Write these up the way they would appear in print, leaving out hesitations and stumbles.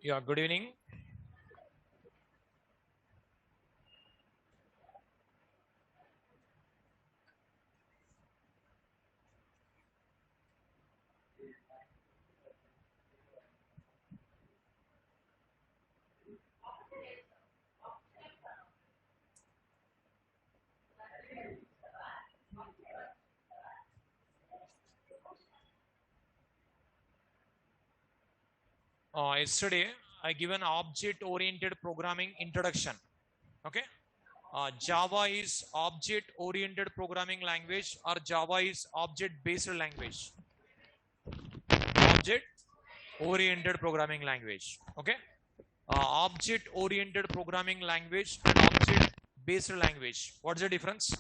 Yeah, good evening. Yesterday, I given object-oriented programming introduction. Okay. Java is object-oriented programming language or Java is object-based language. Object-oriented programming language. Okay. Object-oriented programming language and object-based language. What's the difference?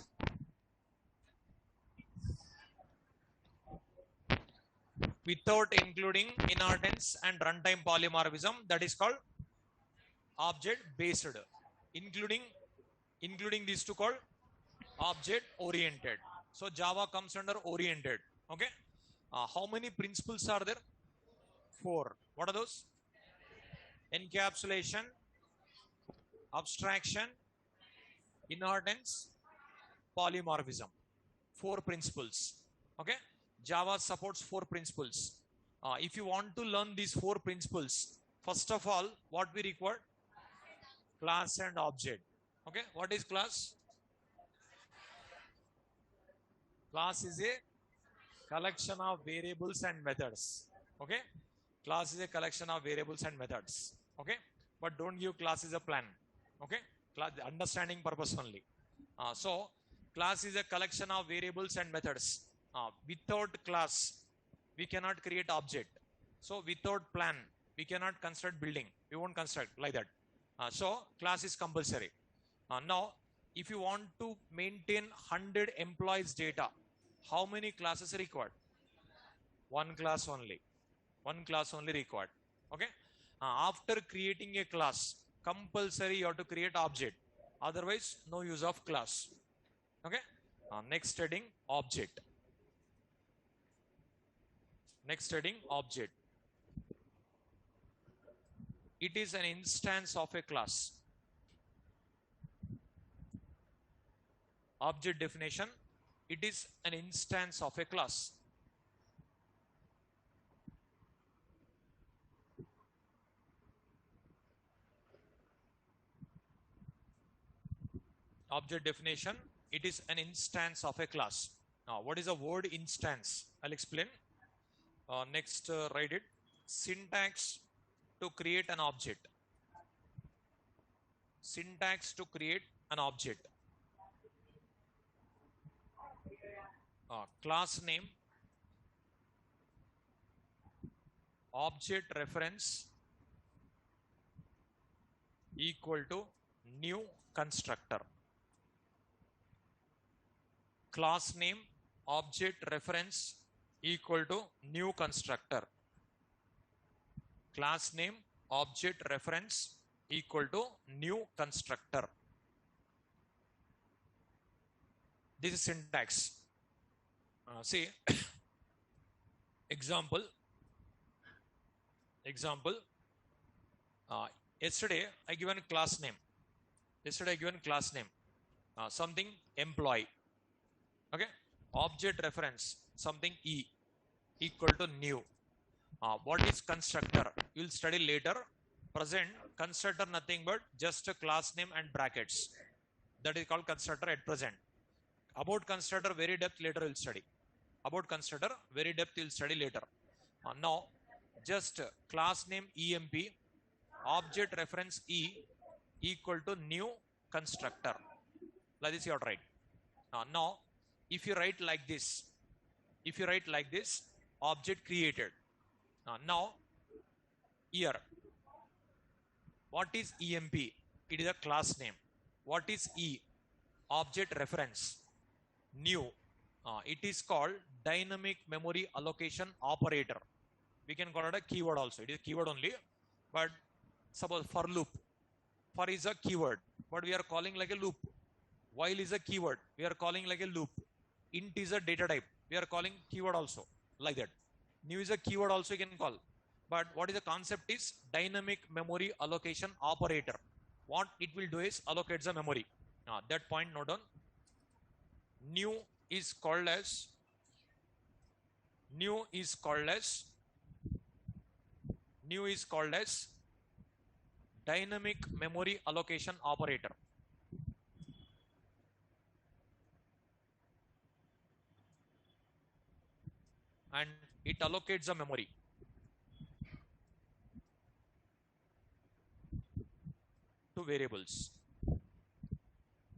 Without including inheritance and runtime polymorphism, that is called object-based. Including these two called object oriented. So Java comes under oriented. Okay. How many principles are there? Four. What are those? Encapsulation, abstraction, inheritance, polymorphism. Four principles. Okay. Java supports four principles. If you want to learn these four principles, first of all, what we require? Class and object. Okay. What is class? Class is a collection of variables and methods. Okay. Class is a collection of variables and methods. Okay. But don't give class as a plan. Okay. Class understanding purpose only. So class is a collection of variables and methods. Without class, we cannot create object. So without plan, we cannot construct building. We won't construct like that. So class is compulsory. Now, if you want to maintain 100 employees data, how many classes are required? One class only. One class only required. Okay. After creating a class, compulsory you have to create object. Otherwise, no use of class. Okay. Next heading, object. Next heading, object. It is an instance of a class. Object definition. It is an instance of a class. Object definition. It is an instance of a class. Now, what is the word instance? I'll explain. Next, write it. Syntax to create an object. Syntax to create an object. Class name, object reference equal to new constructor. Class name, object reference equal to new constructor. Class name, object reference equal to new constructor. This is syntax. See, example. Yesterday I given class name. Something employee. Okay. Object reference something E equal to new. What is constructor? You will study later. Present constructor nothing but just a class name and brackets. That is called constructor at present. About constructor very depth later we will study. Now just class name EMP, object reference E equal to new constructor. Like this you have to write. Now if you write like this, object created. Now here, what is EMP? It is a class name. What is E? Object reference. New. It is called dynamic memory allocation operator. We can call it a keyword also. It is keyword only, but suppose for loop, for is a keyword, but we are calling like a loop. While is a keyword, we are calling like a loop. Int is a data type, we are calling keyword also, like that. New is a keyword also you can call. But what is the concept is dynamic memory allocation operator. What it will do is allocates the memory. That point note down. New is called as new is called as dynamic memory allocation operator. And it allocates the memory. To variables.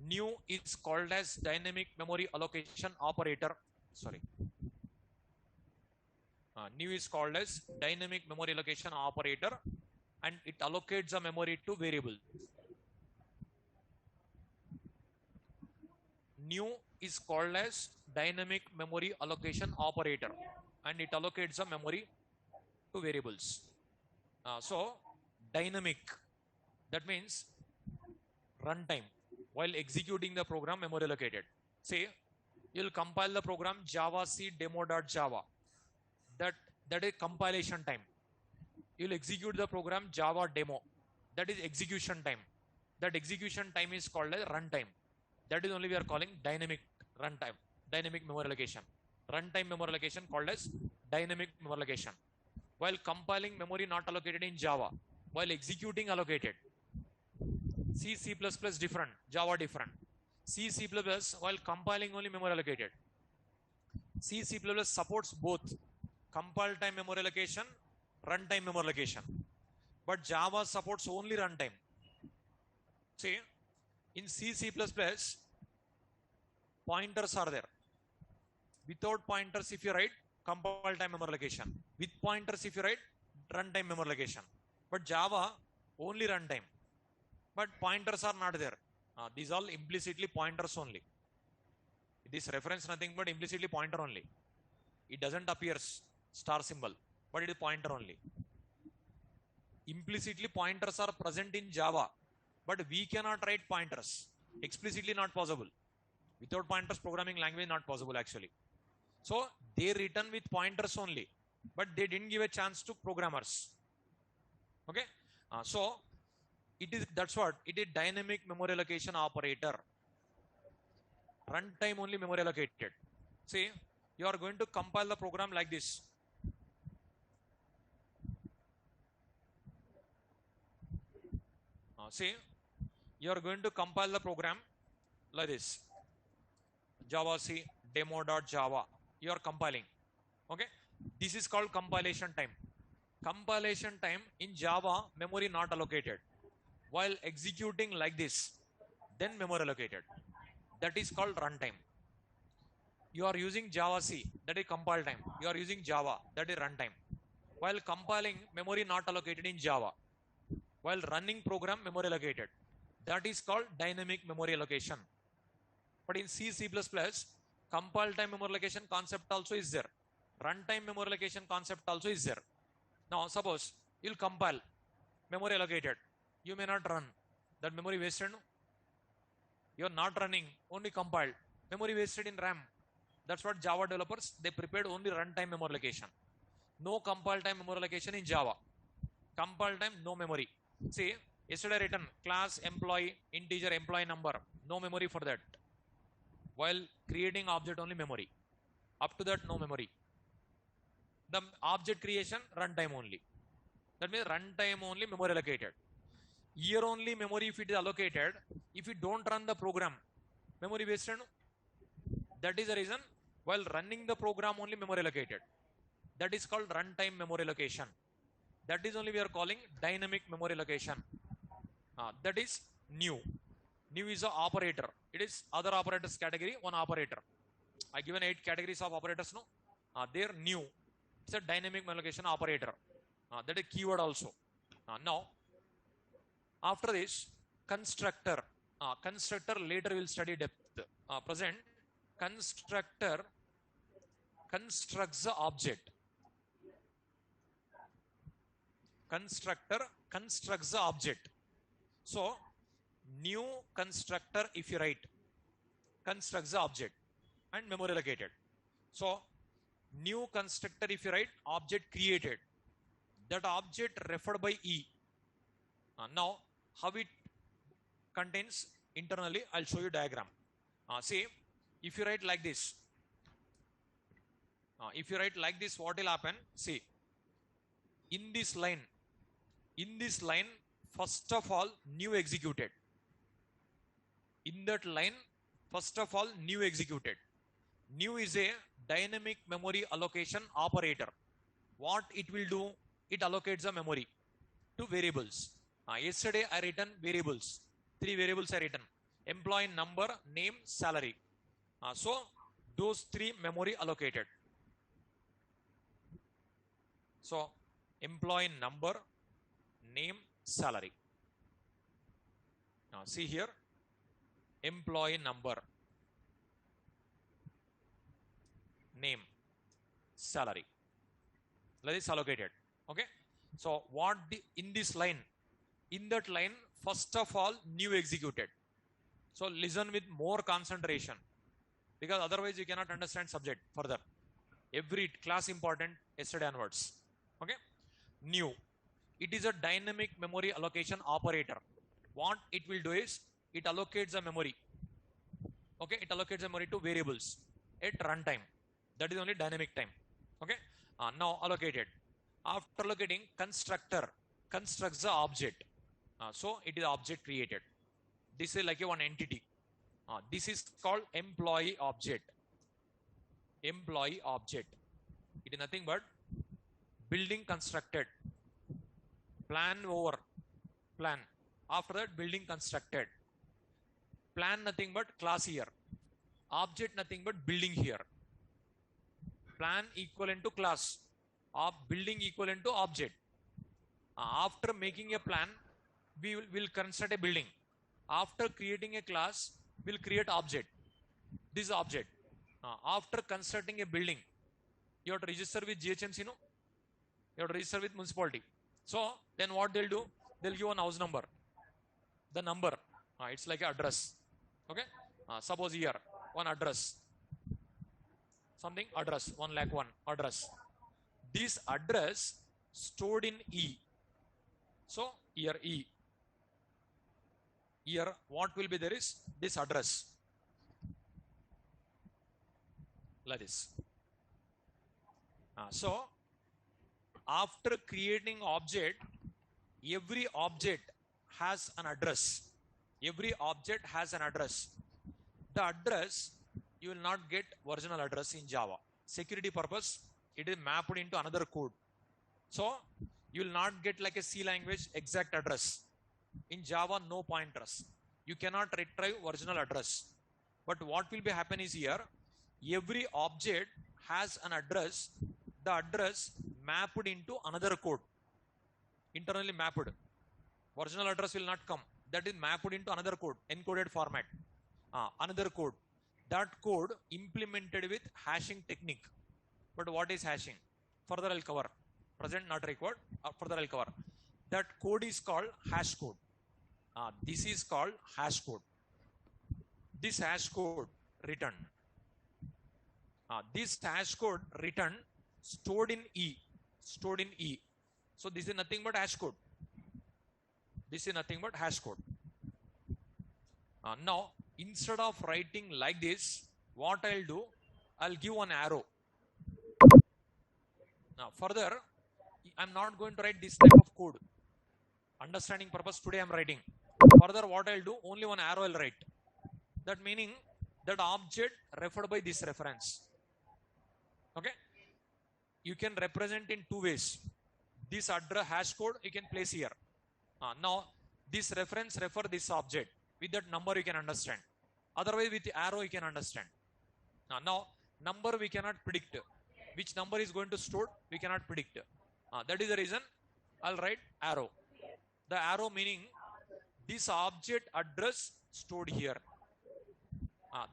New is called as dynamic memory allocation operator. Sorry. New is called as dynamic memory allocation operator, and it allocates the memory to variable. New is called as dynamic memory allocation operator, and it allocates the memory to variables. So dynamic, that means runtime. While executing the program, memory allocated. Say you'll compile the program javac demo.java. That is compilation time. You'll execute the program Java demo. That is execution time. That execution time is called as runtime. That is only we are calling dynamic runtime, dynamic memory allocation. Runtime memory allocation called as dynamic memory allocation. While compiling, memory not allocated in Java. While executing, allocated. C++ different, Java different. C++ while compiling only memory allocated. C++ supports both compile time memory allocation, runtime memory allocation. But Java supports only runtime. See, in C++, pointers are there. Without pointers, if you write, compile time memory allocation. With pointers, if you write, runtime memory allocation. But Java, only runtime. But pointers are not there. These all implicitly pointers only. This reference nothing but implicitly pointer only. It doesn't appear star symbol, but it is pointer only. Implicitly pointers are present in Java, but we cannot write pointers. Explicitly not possible. Without pointers, programming language not possible actually. So they written with pointers only, but they didn't give a chance to programmers. Okay, so it is, that's what it is, dynamic memory allocation operator. Runtime only memory allocated. See, you are going to compile the program like this. See, you are going to compile the program like this. Javac demo.java. You are compiling. Okay, this is called compilation time. Compilation time in Java, memory not allocated. While executing like this, then memory allocated. That is called runtime. You are using Javac, that is compile time. You are using Java, that is runtime. While compiling, memory not allocated in Java. While running program, memory allocated. That is called dynamic memory allocation. But in C++, compile time memory allocation concept also is there. Runtime memory allocation concept also is there. Now suppose you'll compile, memory allocated. You may not run. That memory wasted. You are not running, only compiled. Memory wasted in RAM. That's what Java developers, they prepared only runtime memory allocation. No compile time memory allocation in Java. Compile time, no memory. See, yesterday written class employee, integer employee number, no memory for that. While creating object only memory. Up to that, no memory. The object creation, runtime only. That means runtime only memory allocated. Here only memory if it is allocated, if you don't run the program, memory wasted. That is the reason while running the program only memory allocated. That is called runtime memory allocation. That is only we are calling dynamic memory allocation. That is new. New is an operator. It is other operators category, one operator. I given 8 categories of operators. No, they're new. It's a dynamic memory allocation operator. That is keyword also. Now, after this, constructor. Constructor later will study depth. Present constructor constructs the object. Constructor constructs the object. So new constructor, if you write, constructs the object and memory allocated. So new constructor, if you write, object created, that object referred by E. Now how it contains internally, I'll show you diagram. See, if you write like this, what will happen? See, in this line, first of all, new executed. In that line, first of all, new executed. New is a dynamic memory allocation operator. What it will do? It allocates the memory to variables. Yesterday I written variables. 3 variables I written: employee number, name, salary. So those 3 memory allocated. So employee number, name, salary. Now see here, employee number, name, salary. That is allocated. Okay. So what in this line, in that line, first of all, new executed. So listen with more concentration, because otherwise you cannot understand subject further. Every class important yesterday onwards. Okay. New. It is a dynamic memory allocation operator. What it will do is, it allocates the memory. Okay. It allocates the memory to variables at runtime. That is only dynamic time. Okay. Now allocated. After allocating, constructor constructs the object. So it is object created. This is like a one entity. This is called employee object. Employee object. It is nothing but building constructed. Plan over plan. After that, building constructed. Plan nothing but class here. Object nothing but building here. Plan equivalent to class. Building equivalent to object. After making a plan, we will construct a building. After creating a class, we'll create object. This object. After constructing a building, you have to register with GHMC, no? You have to register with municipality. So then what they'll do? They'll give one house number. The number, it's like an address. Okay. Suppose here one address. Something address 1,01,000 address. This address stored in E. So here E. Here what will be there is this address. Like this. So after creating object, every object has an address. Every object has an address. The address, you will not get original address in Java. Security purpose, it is mapped into another code. So you will not get like a C language exact address. In Java, no pointers. You cannot retrieve original address. But what will be happen is here, every object has an address. The address mapped into another code. Internally mapped. Original address will not come. That is mapped into another code, encoded format. Another code. That code implemented with hashing technique. But what is hashing? Further I'll cover. Present not required. Further I'll cover. That code is called hash code. This is called hash code. This hash code returned. This hash code returned stored in E. Stored in E. So this is nothing but hash code. This is nothing but hash code. Now, instead of writing like this, what I'll do, I'll give one arrow. Now, further, I'm not going to write this type of code. Understanding purpose, today I'm writing. Further, what I'll do, only one arrow I'll write. That meaning, that object referred by this reference. Okay? You can represent in 2 ways. This address hash code you can place here. Now, this reference refer this object. With that number you can understand. Otherwise, with the arrow you can understand. Now, number we cannot predict. Which number is going to store, we cannot predict. That is the reason I'll write arrow. The arrow meaning this object address stored here.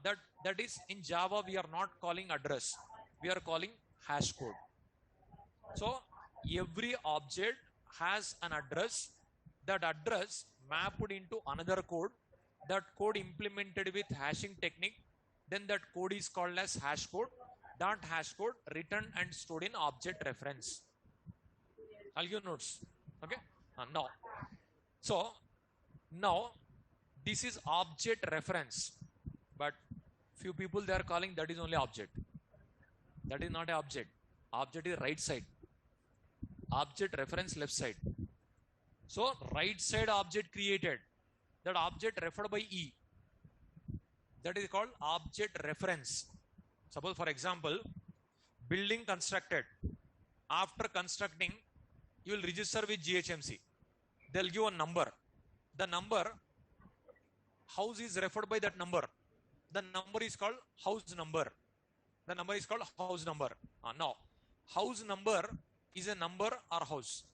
That is in Java we are not calling address. we are calling hash code. So every object has an address. That address mapped into another code. That code implemented with hashing technique. Then that code is called as hash code. That hash code written and stored in object reference. I'll give notes. Okay. Now, so now this is object reference, but few people they are calling that is only object. That is not an object. Object is right side. Object reference left side. So right side object created. That object referred by E. That is called object reference. Suppose for example, building constructed. After constructing, you will register with GHMC. They'll give a number. The number, house is referred by that number. The number is called house number. The number is called house number. Now, house number is a number or house?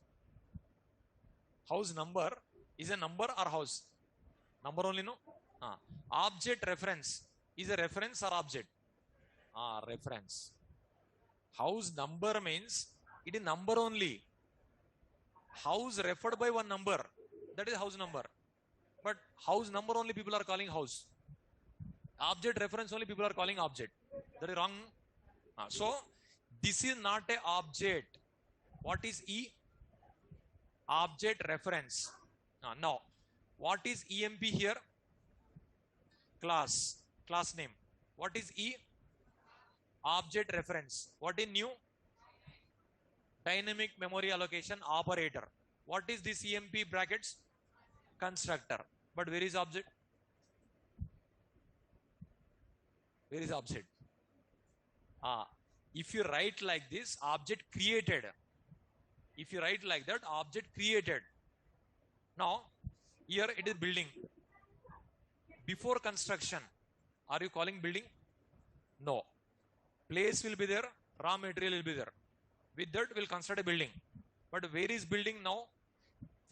House number is a number or house? Number only, no? Object reference is a reference or object? Reference. House number means it is number only. House referred by one number, that is house number. But house number only people are calling house. Object reference only people are calling object. That is wrong. So this is not a object. What is E? Object reference. Now, what is EMP here? Class. Class name. What is E? Object reference. What is new? Dynamic memory allocation operator. What is this EMP brackets? Constructor. But where is object? Where is object? If you write like this, object created. If you write like that, object created. Now, here it is building. Before construction, are you calling building? No. Place will be there, raw material will be there. With that, we'll construct a building. But where is building now?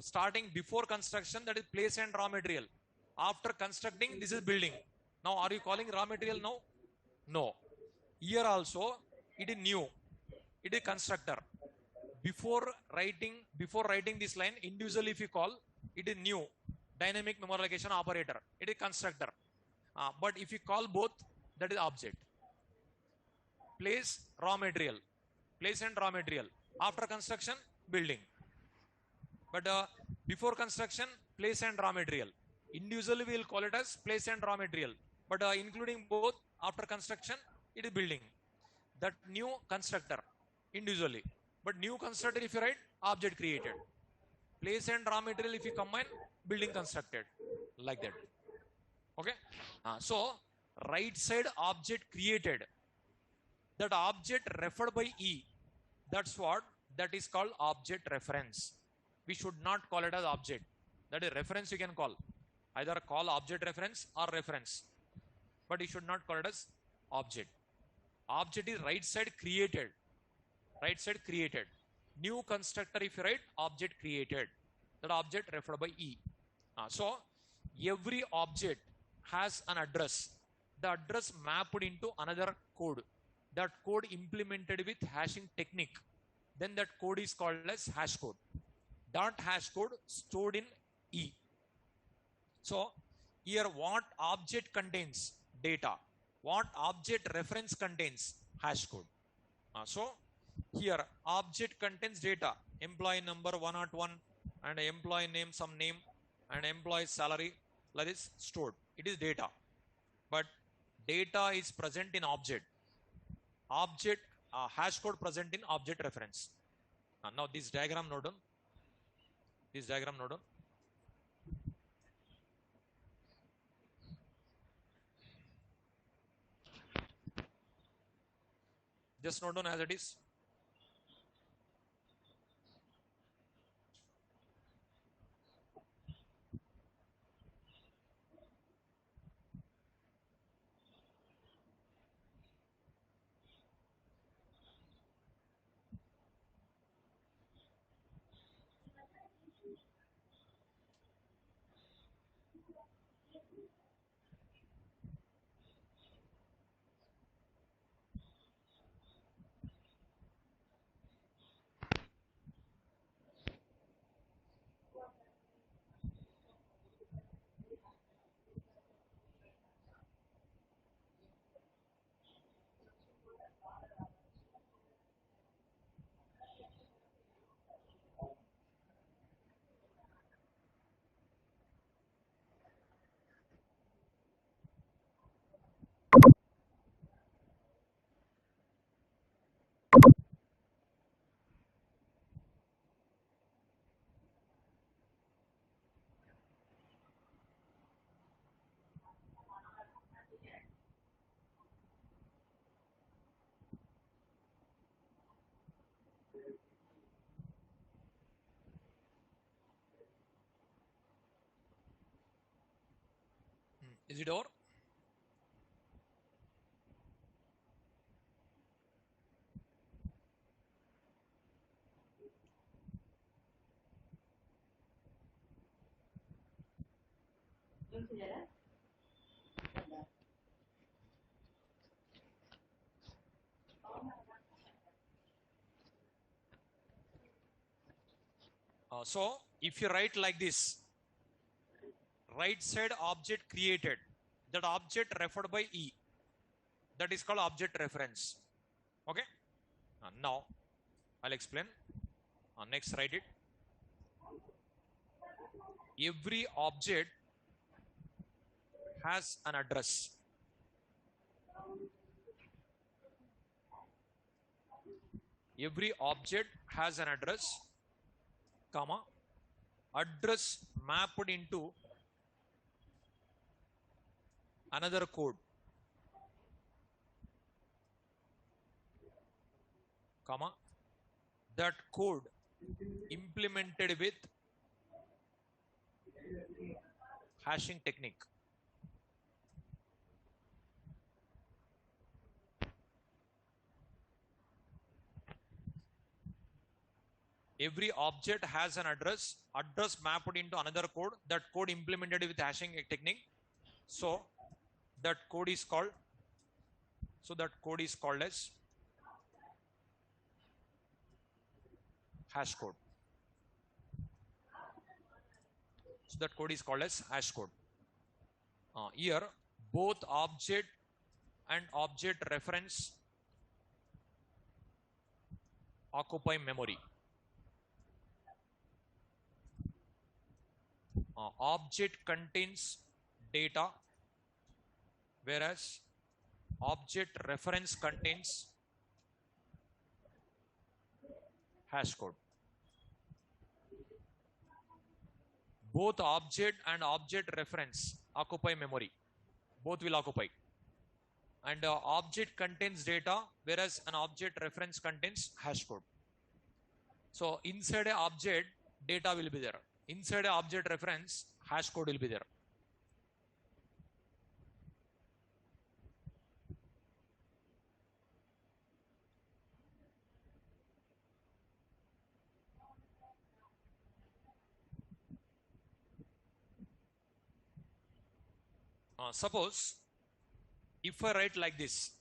Starting before construction, that is place and raw material. After constructing, this is building. Now, are you calling raw material now? No. Here also, it is new. It is constructor. Before writing this line, individually if you call, it is new. Dynamic memory allocation operator. It is constructor. But if you call both, that is object. Place, raw material. Place and raw material. After construction, building. But before construction, place and raw material. Individually we will call it as place and raw material. But including both, after construction, it is building. That new constructor, individually. But new constructor, if you write, object created. Place and raw material, if you combine, building constructed. Like that. Okay? So, right side object created. That object referred by E. That's what that is called object reference. We should not call it as object. That is reference you can call. Either call object reference or reference. But you should not call it as object. Object is right side created. Right side created. New constructor if you write, object created. That object referred by E. So every object has an address. The address mapped into another code. That code implemented with hashing technique. Then that code is called as hash code. That hash code stored in E. So here what object contains? Data. What object reference contains? Hash code. So here object contains data. Employee number 101 and employee name, some name, and employee salary. That is stored. It is data. But data is present in object. Object hash code present in object reference. Now this diagram note down. This diagram note down. Just note down as it is. Is it over? So if you write like this, right side object created, that object referred by E, that is called object reference. Okay. Now I'll explain. Next, write it. Every object has an address. Every object has an address, comma, address mapped into another code, comma, that code implemented with hashing technique. Every object has an address mapped into another code, that code implemented with hashing technique. So that code is called as hash code. So that code is called as hash code. Here both object and object reference occupy memory. Object contains data, whereas object reference contains hash code. Both object and object reference occupy memory. Both will occupy. And object contains data, whereas an object reference contains hash code. So inside a object, data will be there. Inside a object reference, hash code will be there. Suppose if I write like this,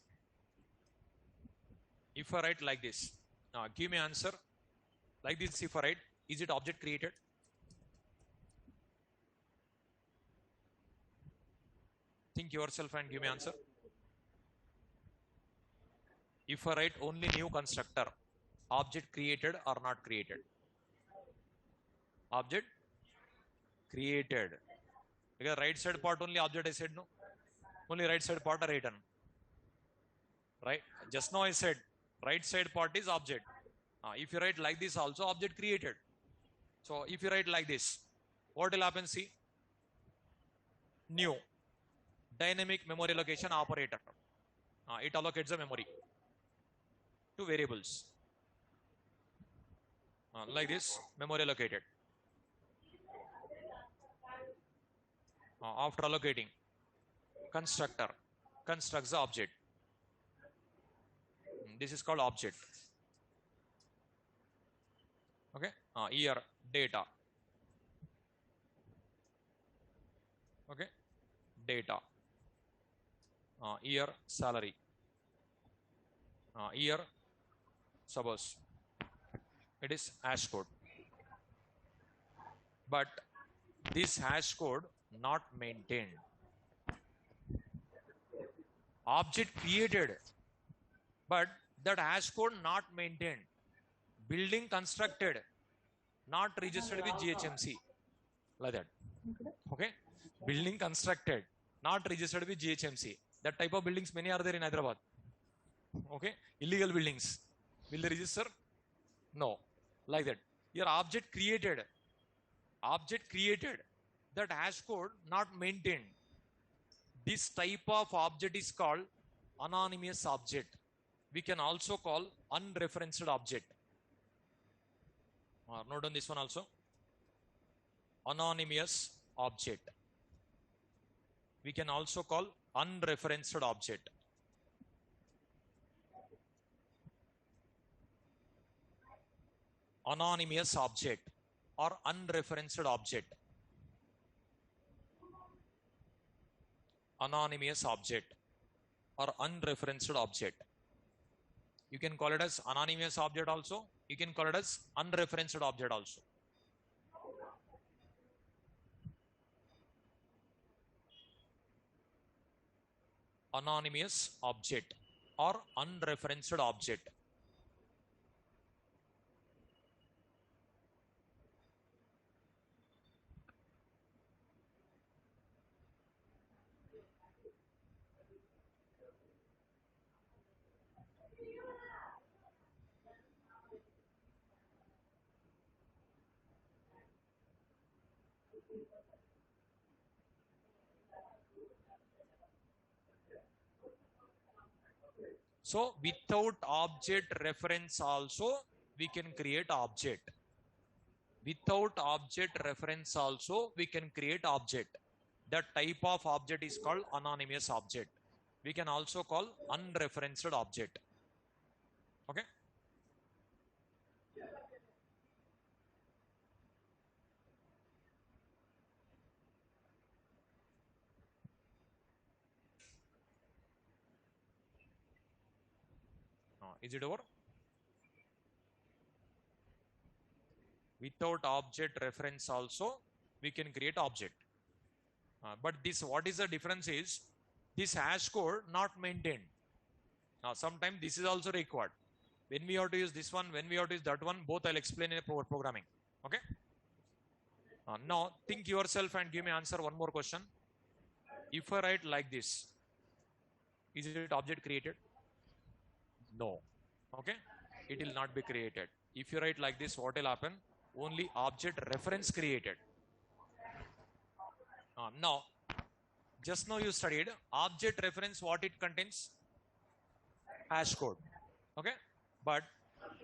give me answer. Like this, if I write, is it object created? Think yourself and give me answer. If I write only new constructor, object created or not created? Object created. Because right side part only object I said, no? Only right side part are written. Right? Just now I said right side part is object. If you write like this also, object created. So if you write like this, what will happen? See, new dynamic memory allocation operator. It allocates the memory to variables. Like this, memory allocated. After allocating, constructor constructs the object. This is called object. Okay. Here data. Okay. Data. Here salary. Here suppose it is hash code. But this hash code not maintained. Object created, but that hash code not maintained. Building constructed, not registered with GHMC. Like that. Okay. Building constructed, not registered with GHMC. That type of buildings many are there in Hyderabad. Okay. Illegal buildings. Will they register? No. Like that. Your object created. That hash code not maintained. This type of object is called anonymous object. We can also call unreferenced object. Note on this one also. Anonymous object. We can also call unreferenced object. Anonymous object or unreferenced object. Anonymous object or unreferenced object. You can call it as anonymous object also. You can call it as unreferenced object also. Anonymous object or unreferenced object. So without object reference also we can create object. Without object reference also we can create object. That type of object is called anonymous object. We can also call unreferenced object. Okay. Is it over? Without object reference also we can create object. But this, what is the difference is, this hash code not maintained. Now sometimes this is also required. When we have to use this one, when we have to use that one, both I'll explain in a programming. Okay. Now think yourself and give me answer one more question. If I write like this, is it object created? No. Okay. It will not be created. If you write like this, what will happen? Only object reference created. Now, just now you studied object reference, what it contains? Hash code. Okay. But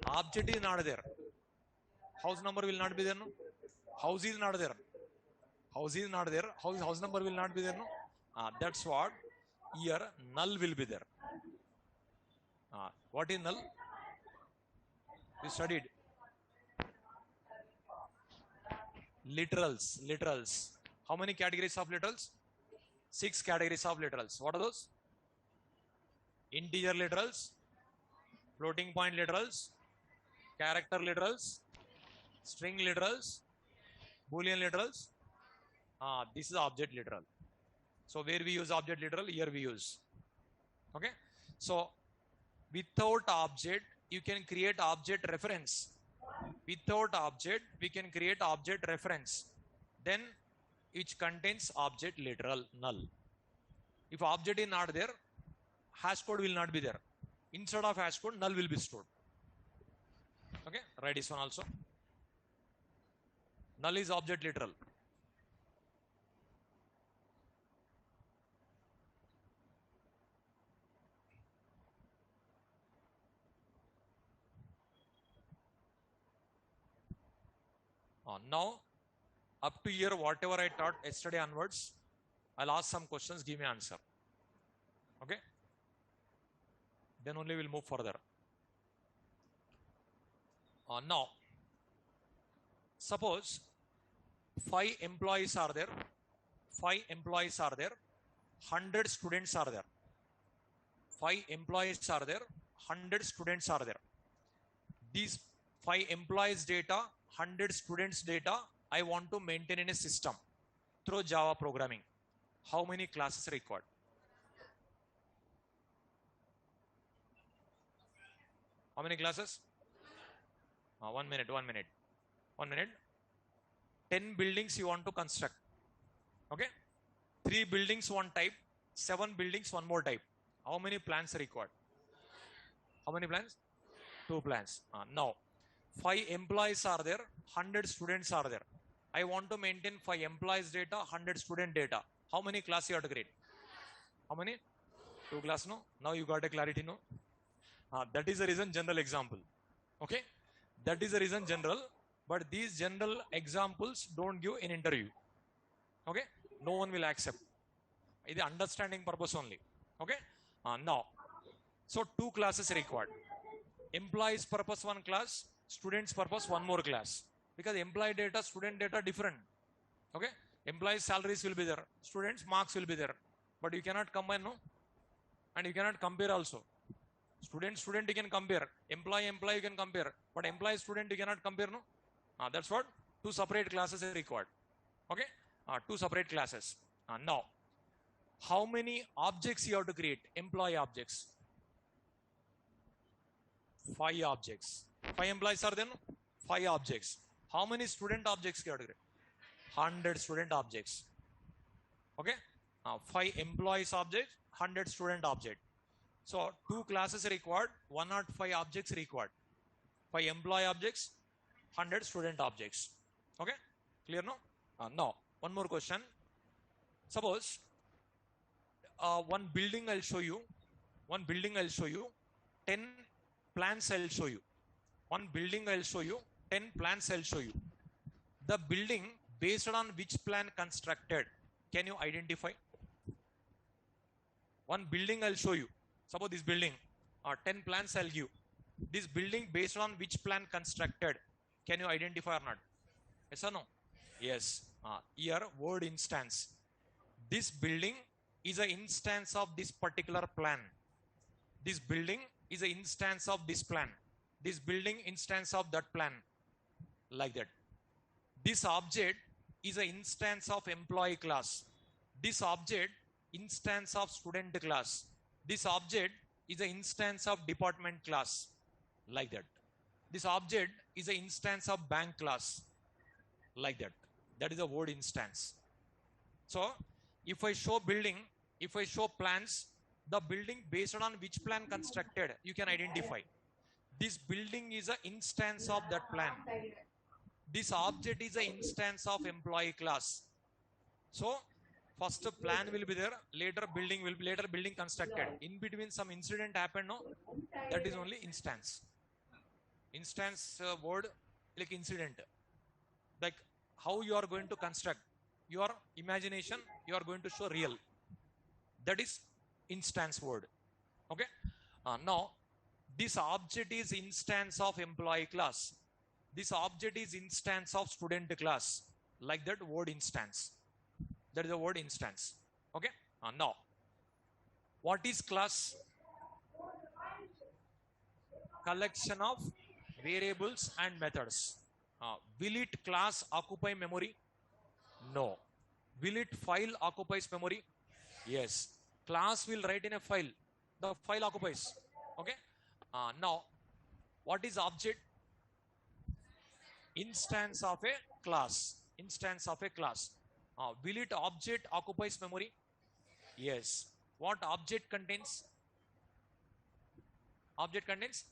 object is not there. House number will not be there. No? House is not there. House is not there. House number will not be there. No? That's what here null will be there. What is null? We studied literals. Literals. How many categories of literals? 6 categories of literals. What are those? Integer literals, floating point literals, character literals, string literals, boolean literals. This is object literal. So where we use object literal, here we use. Okay. So without object, you can create object reference. Without object, we can create object reference. Then which contains object literal null. If object is not there, hash code will not be there. Instead of hash code, null will be stored. Okay, write this one also. Null is object literal. Now, up to here, whatever I taught yesterday onwards, I'll ask some questions, give me answer. Okay? Then only we'll move further. Now, suppose 5 employees are there, 5 employees are there, 100 students are there. 5 employees are there, 100 students are there. These 5 employees data, 100 students data, I want to maintain in a system through Java programming. How many classes required? How many classes? 1 minute. 10 buildings you want to construct. Okay. 3 buildings one type, 7 buildings one more type. How many plans required? How many plans? 2 plans. Now, 5 employees are there, 100 students are there. I want to maintain 5 employees data, 100 student data. How many classes you have to create? How many? 2 classes, no? Now you got a clarity, no? That is the reason general example. Okay? That is the reason general. But these general examples don't give in interview. Okay? No one will accept. This is understanding purpose only. Okay. Now, so 2 classes required. Employees purpose 1 class, students purpose 1 more class. Because employee data, student data different. Okay. Employees salaries will be there, students marks will be there. But you cannot combine, no? And you cannot compare also. Student you can compare, employee you can compare, but employee student you cannot compare, no? That's what 2 separate classes are required. Okay. 2 separate classes. Now, how many objects you have to create? Employee objects. 5 objects. 5 employees are there, no? 5 objects. How many student objects you have to create? 100 student objects. Okay. 5 employees objects, 100 student object. So 2 classes required, 105 objects required. 5 employee objects, 100 student objects. Okay. Clear, no? Now, one more question. Suppose one building I'll show you. 10 plans I'll show you. One building I'll show you. 10 plans I'll show you. The building based on which plan constructed? Can you identify? One building I'll show you. Suppose this building, 10 plans I'll give. This building based on which plan constructed? Can you identify or not? Yes or no? Yes. Here word instance. This building is an instance of this particular plan. This building is an instance of this plan. This building instance of that plan. Like that. This object is an instance of employee class. This object instance of student class. This object is an instance of department class. Like that. This object is an instance of bank class. Like that. That is a word instance. So, if I show building, if I show plans, the building based on which plan constructed, you can identify. This building is an instance of that plan. This object is an instance of employee class. So, first plan will be there, later building will be later building constructed. In between some incident happened, no? That is only instance. Instance word like incident. Like how you are going to construct your imagination, you are going to show real. That is instance word. Okay. Now, this object is instance of employee class. This object is instance of student class. Like that word instance. That is the word instance. Okay. Now, what is class? Collection of variables and methods. Will it class occupy memory? No. Will it file occupies memory? Yes. Class will write in a file. The file occupies. Okay. Now, what is object? Instance of a class. Instance of a class. Will it object occupies memory? Yes. What object contains? Object contains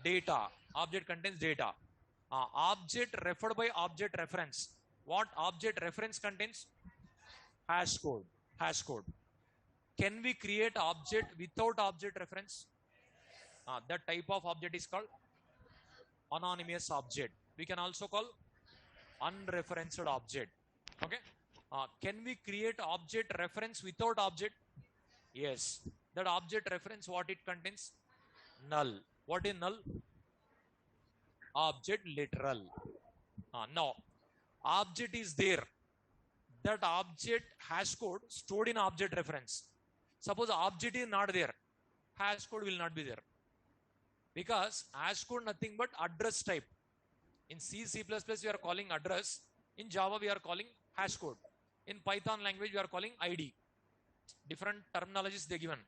data. Object contains data. Object referred by object reference. What object reference contains? Hash code. Hash code. Can we create object without object reference? That type of object is called anonymous object. We can also call unreferenced object. Okay. Can we create object reference without object? Yes. That object reference, what it contains? Null. What is null? Object literal. Now, object is there. That object hash code stored in object reference. Suppose object is not there, hash code will not be there. Because hash code nothing but address type. In C, C++ we are calling address. In Java we are calling hash code. In Python language we are calling ID. Different terminologies they given.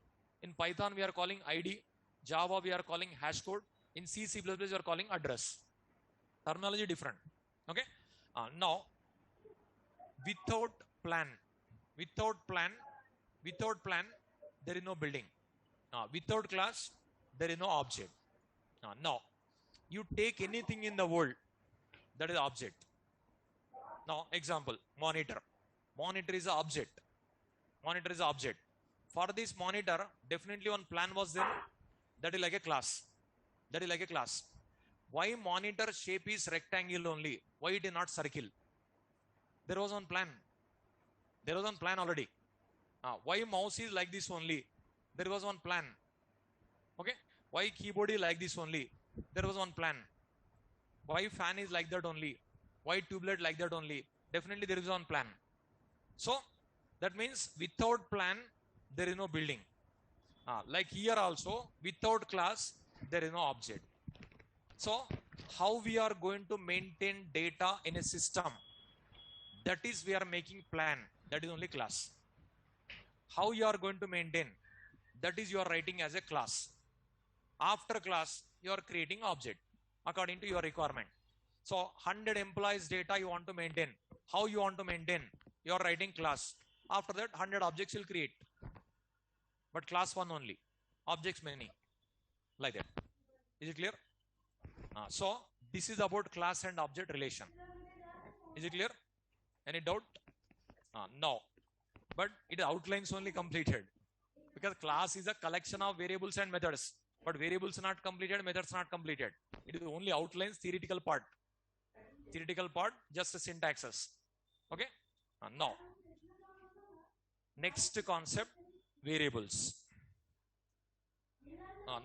In Python we are calling ID. Java we are calling hash code. In C, C++ we are calling address. Terminology different. Okay. Now, without plan, there is no building. Without class, there is no object. Now, you take anything in the world, that is object. Now, example, monitor. Monitor is an object. Monitor is an object. For this monitor, definitely one plan was there. That is like a class. That is like a class. Why monitor shape is rectangle only? Why it is not circle? There was one plan. There was one plan already. Why mouse is like this only? There was one plan. Okay. Why keyboard is like this only? There was one plan. Why fan is like that only? Why tubelet like that only? Definitely there is one plan. So that means without plan, there is no building. Like here also, without class, there is no object. So how we are going to maintain data in a system? That is we are making plan. That is only class. How you are going to maintain? That is you are writing as a class. After class, you are creating object according to your requirement. So 100 employees data you want to maintain. How you want to maintain? You are writing class. After that, 100 objects will create. But class one only. Objects many. Like that. Is it clear? So this is about class and object relation. Is it clear? Any doubt? No. But it outlines only completed. Because class is a collection of variables and methods. But variables not completed, methods not completed. It is only outlines theoretical part. Theoretical part, just the syntaxes. Okay? Now, next concept, variables.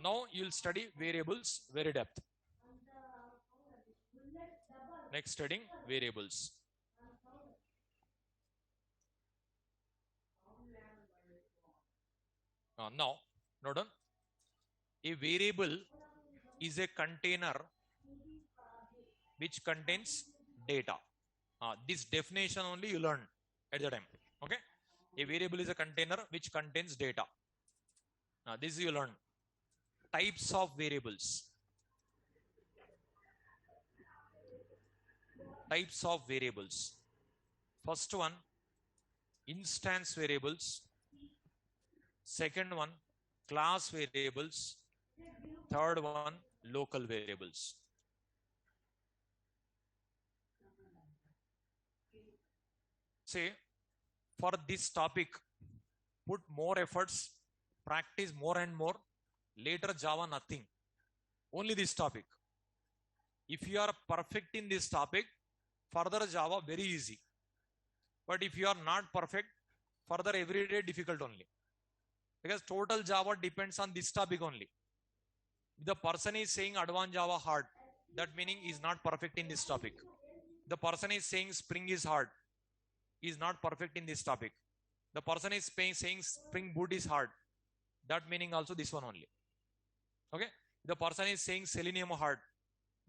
Now you will study variables very depth. Next studying variables. Now, note down. A variable is a container which contains data. This definition only you learn at the time. Okay? A variable is a container which contains data. This you learn. Types of variables. Types of variables. First one, instance variables. Second one, class variables. Third one, local variables. Say, for this topic, put more efforts, practice more and more. Later Java, nothing. Only this topic. If you are perfect in this topic, further Java very easy. But if you are not perfect, further everyday difficult only. Because total Java depends on this topic only. If the person is saying advanced Java hard, that meaning is not perfect in this topic. The person is saying Spring is hard, is not perfect in this topic. The person is saying Spring Boot is hard, that meaning also this one only. Okay? The person is saying Selenium hard,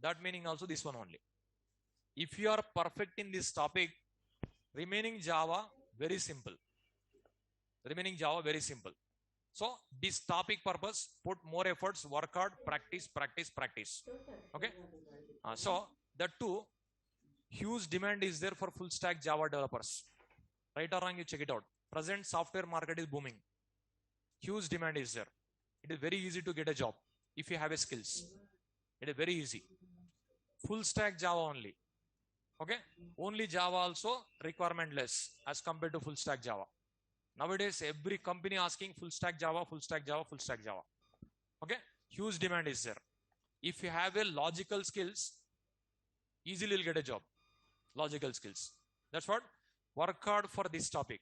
that meaning also this one only. If you are perfect in this topic, remaining Java very simple. Remaining Java very simple. So this topic purpose, put more efforts, work hard, practice, practice, practice. Okay. So that too, huge demand is there for full stack Java developers. Right or wrong, you check it out. Present software market is booming. Huge demand is there. It is very easy to get a job if you have a skills. It is very easy. Full stack Java only. Okay. Only Java also requirement less as compared to full stack Java. Nowadays, every company asking full stack Java, full stack Java, full stack Java. Okay. Huge demand is there. If you have a logical skills, easily you'll get a job. Logical skills. That's what. Work hard for this topic.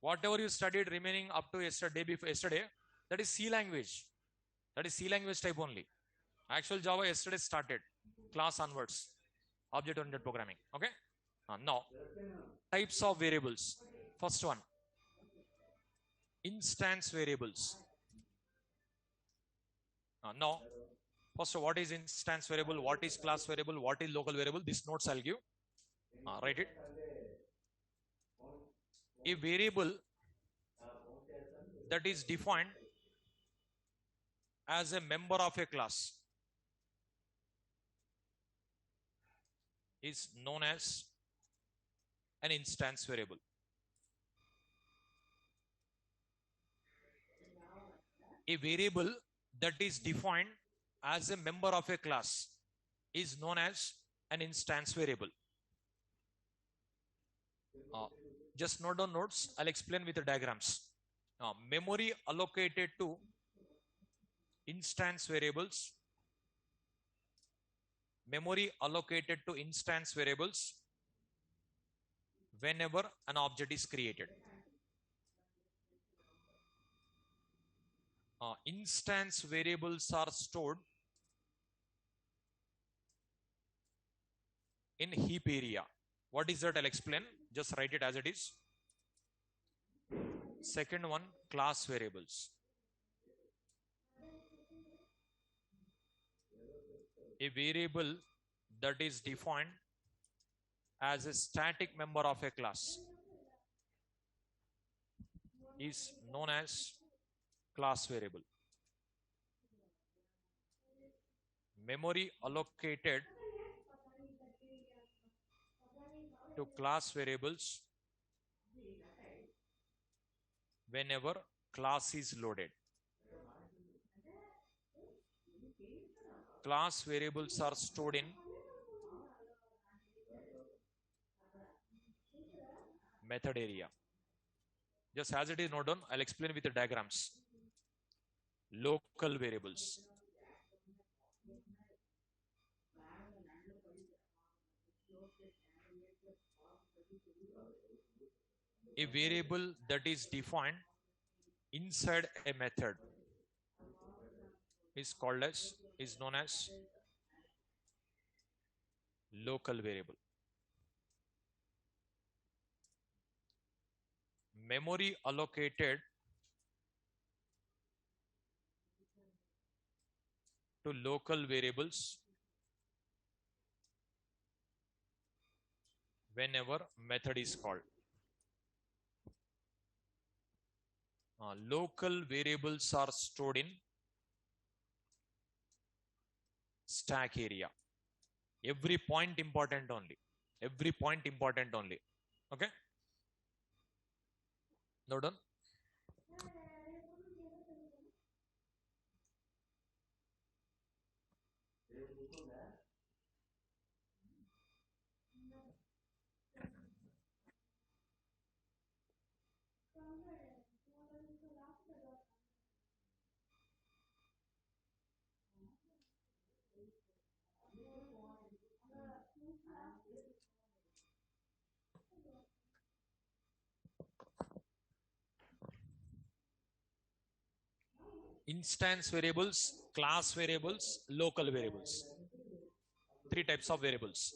Whatever you studied remaining up to yesterday, that is C language. That is C language type only. Actual Java yesterday started. Class onwards. Object-oriented programming. Okay. Now, types of variables. First one, instance variables. Now, first, what is instance variable? What is class variable? What is local variable? These notes I'll give. Write it. A variable that is defined as a member of a class is known as an instance variable. A variable that is defined as a member of a class is known as an instance variable. Just note down notes. I'll explain with the diagrams. Memory allocated to instance variables. Memory allocated to instance variables whenever an object is created. Instance variables are stored in heap area. What is that? I'll explain. Just write it as it is. Second one, class variables. A variable that is defined as a static member of a class is known as class variable. Memory allocated to class variables whenever class is loaded. Class variables are stored in method area. Just as it is not done, I'll explain with the diagrams. Local variables. A variable that is defined inside a method is known as local variable. Memory allocated to local variables whenever method is called. Local variables are stored in stack area. Every point important only. Every point important only. Okay? Now done? Instance variables, class variables, local variables. Three types of variables.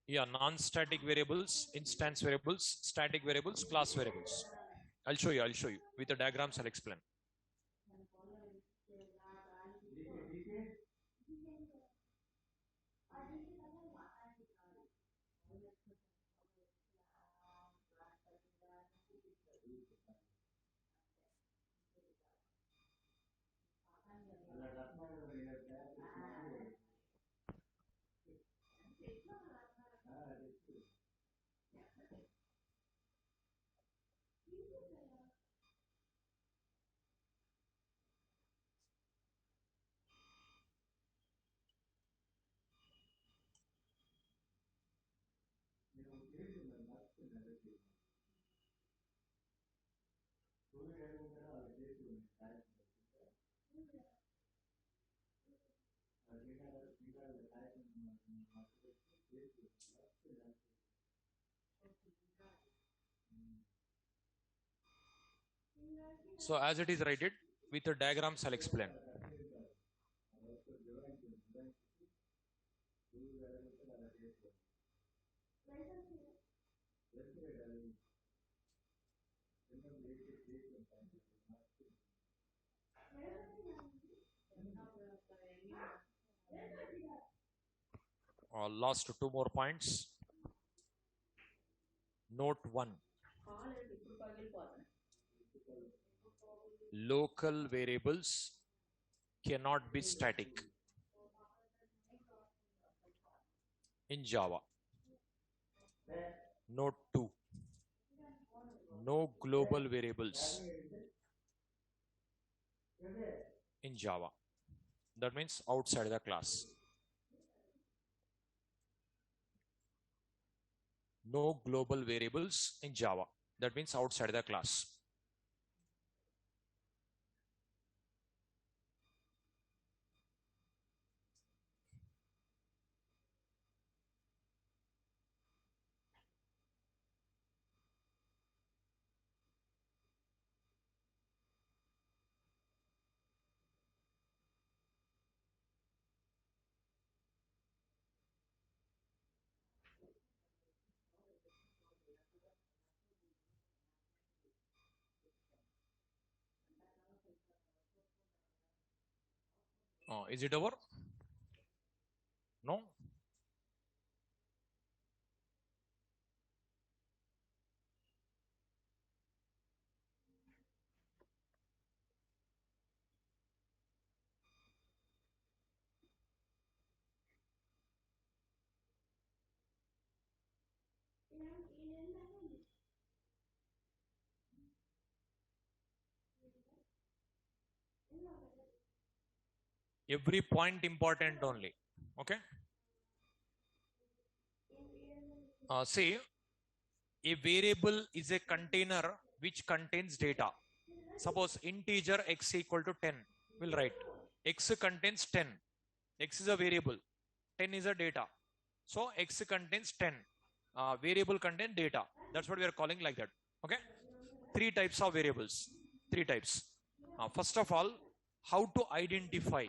Yeah, non-static variables, instance variables, static variables, class variables. I'll show you with the diagrams. I'll explain. So as it is written with the diagrams, I'll explain. Last two more points. Note 1. Local variables cannot be static in Java. Note 2. No global variables in Java. That means outside the class. No global variables in Java. That means outside the class. Is it over? No? Every point important only. Okay. Say a variable is a container which contains data. Suppose integer x equal to 10. We'll write x contains 10. X is a variable. 10 is a data. So x contains 10. Variable contain data. That's what we are calling like that. Okay. Three types of variables. Three types. First of all, how to identify.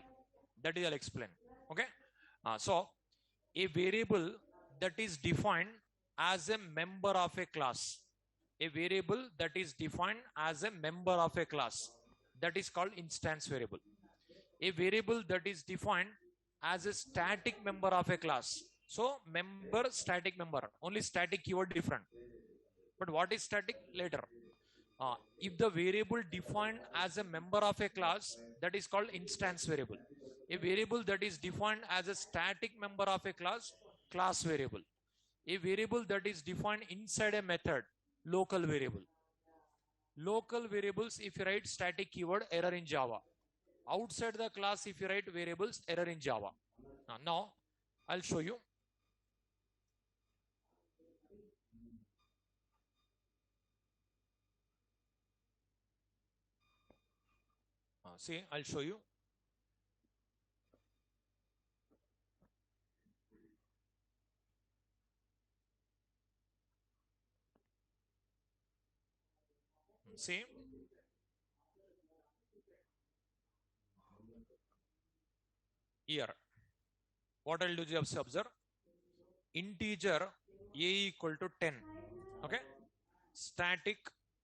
That is I'll explain. Okay. So a variable that is defined as a member of a class. A variable that is defined as a member of a class. That is called instance variable. A variable that is defined as a static member of a class. So member, static member, only static keyword different. But what is static? Later. If the variable defined as a member of a class, that is called instance variable. A variable that is defined as a static member of a class variable. A variable that is defined inside a method, local variable. Local variables, if you write static keyword, error in Java. Outside the class, if you write variables, error in Java. Now, I'll show you. See, I'll show you. See, here, what I'll do is observe. Integer a equal to 10. Okay. Static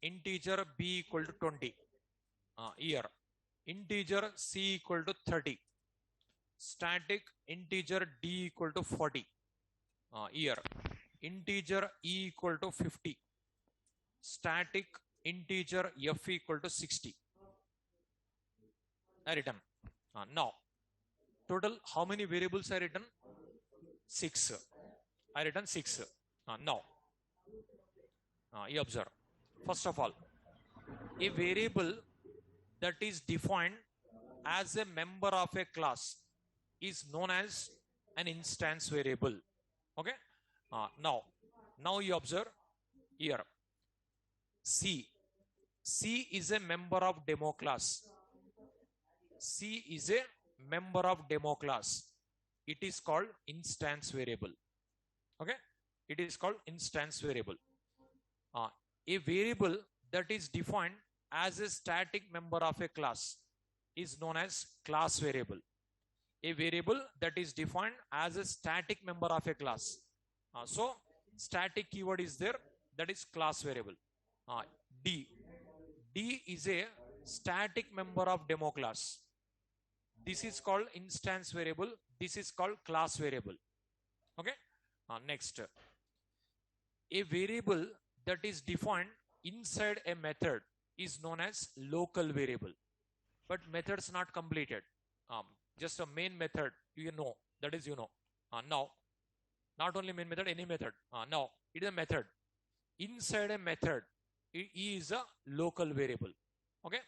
integer b equal to 20. Here, integer c equal to 30. Static integer d equal to 40. Here, integer e equal to 50. Static integer f equal to 60. I written. Now, total how many variables I written? 6. I written 6. Now, you observe. First of all, a variable that is defined as a member of a class is known as an instance variable. Okay. Now you observe here. C is a member of demo class. C is a member of demo class. It is called instance variable. Okay. It is called instance variable. A variable that is defined as a static member of a class is known as class variable. A variable that is defined as a static member of a class. So static keyword is there, that is class variable. D is a static member of demo class. This is called instance variable. This is called class variable. Okay. Next, a variable that is defined inside a method is known as local variable. But methods not completed. Just a main method, you know, that is, you know. Now, not only main method, any method. Now, it is a method. Inside a method, it is a local variable. Okay.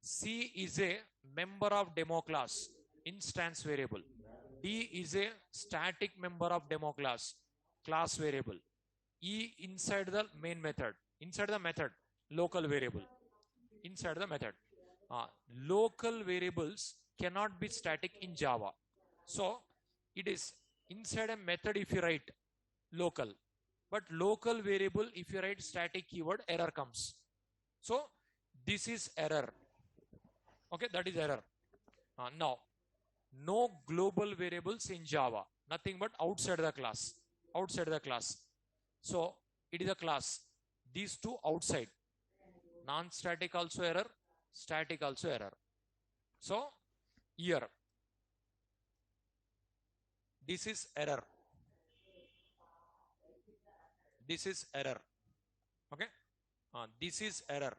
C is a member of demo class, instance variable. D is a static member of demo class, class variable. inside the main method, inside the method, local variable, inside the method. Local variables cannot be static in Java. So it is inside a method if you write local, but local variable if you write static keyword, error comes. So this is error. Okay, that is error. Now, no global variables in Java, nothing but outside the class, outside the class. So it is a class. These two outside, non-static also error, static also error. So here, this is error. This is error. Okay. This is error.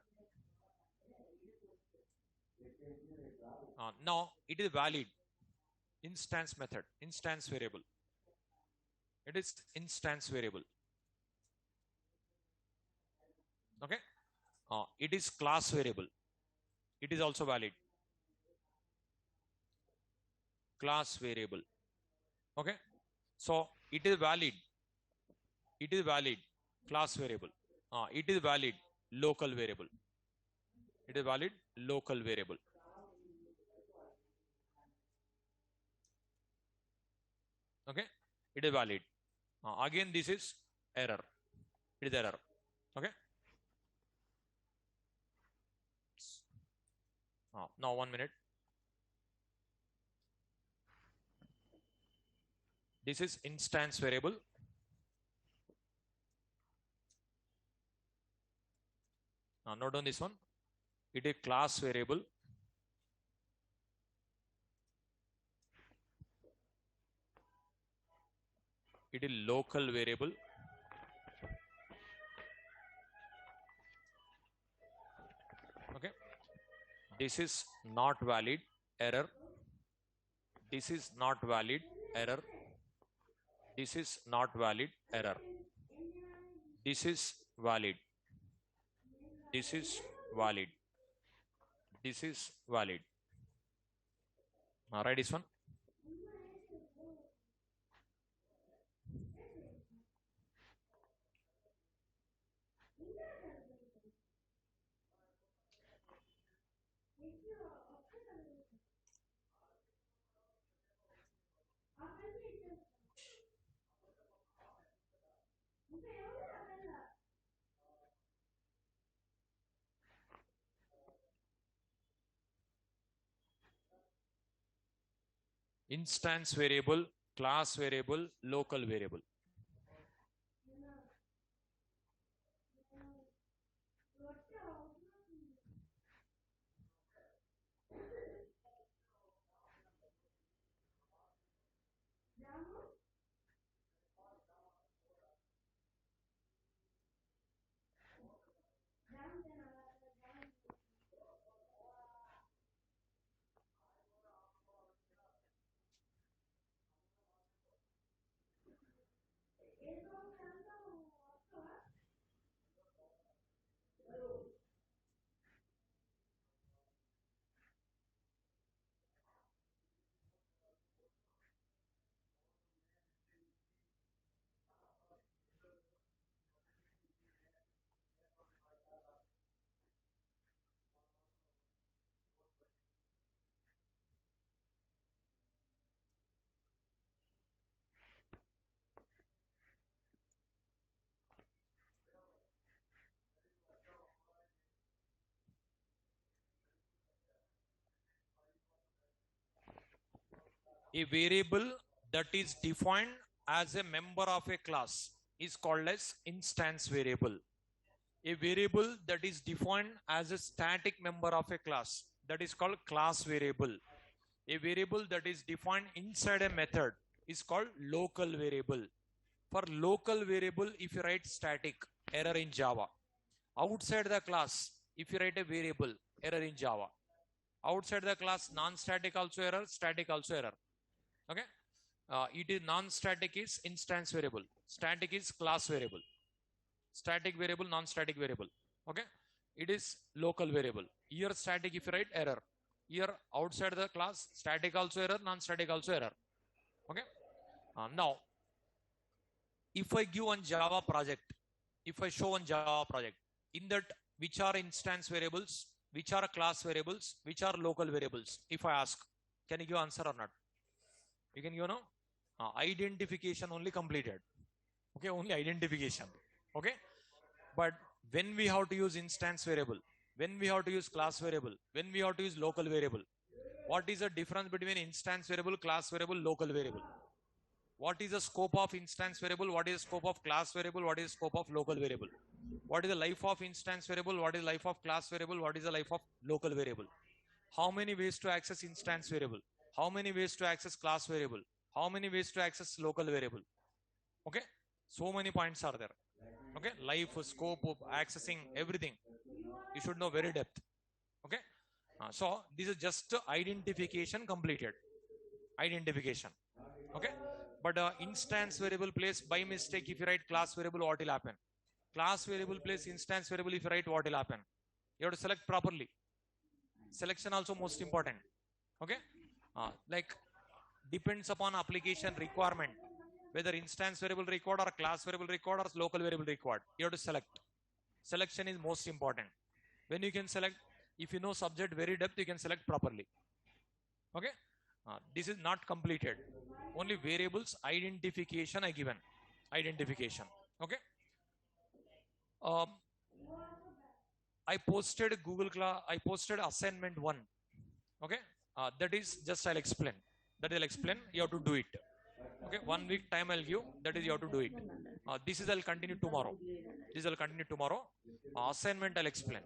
Now it is valid. Instance method, instance variable. It is instance variable. Okay. It is class variable. It is also valid. Class variable. Okay. So it is valid. It is valid. Class variable. It is valid. Local variable. It is valid. Local variable. Okay. It is valid. Again, this is error. It is error. Okay. Now 1 minute. This is instance variable. Note on this one. It is class variable. It is local variable. Okay. This is not valid, error. This is not valid, error. This is not valid, error. This is valid. This is valid. This is valid. Write this one. Instance variable, class variable, local variable. A variable that is defined as a member of a class is called as instance variable. A variable that is defined as a static member of a class, that is called class variable. A variable that is defined inside a method is called local variable. For local variable, if you write static, error in Java. Outside the class, if you write a variable, error in Java. Outside the class, non-static also error, static also error. Okay. It is non-static is instance variable. Static is class variable. Static variable, non-static variable. Okay. It is local variable. Here static if you write error. Here outside the class, static also error, non-static also error. Okay. Now, if I give one Java project, if I show one Java project, in that which are instance variables, which are class variables, which are local variables? If I ask, can you give answer or not? You can give no? Identification only completed. Okay, only identification. Okay, but when we have to use instance variable, when we have to use class variable, when we have to use local variable, what is the difference between instance variable, class variable, local variable? What is the scope of instance variable? What is the scope of class variable? What is the scope of local variable? What is the life of instance variable? What is the life of class variable? What is the life of local variable? How many ways to access instance variable? How many ways to access class variable? How many ways to access local variable? Okay, so many points are there. Okay, life, scope, accessing, everything. You should know very depth. Okay, so this is just identification completed. Identification. Okay, but instance variable place by mistake, if you write class variable, what will happen? Class variable place instance variable, if you write, what will happen? You have to select properly. Selection also most important. Okay, like depends upon application requirement, whether instance variable required or class variable required or local variable required. You have to select. Selection is most important. When you can select, if you know subject very depth, you can select properly. Okay, this is not completed. Only variables identification I given. Identification. Okay. Um, I posted Google class. I posted assignment 1. Okay. That is just I'll explain. That I'll explain. You have to do it. Okay. 1 week time I'll give. That is you have to do it. This is I'll continue tomorrow. This I'll continue tomorrow. Assignment I'll explain.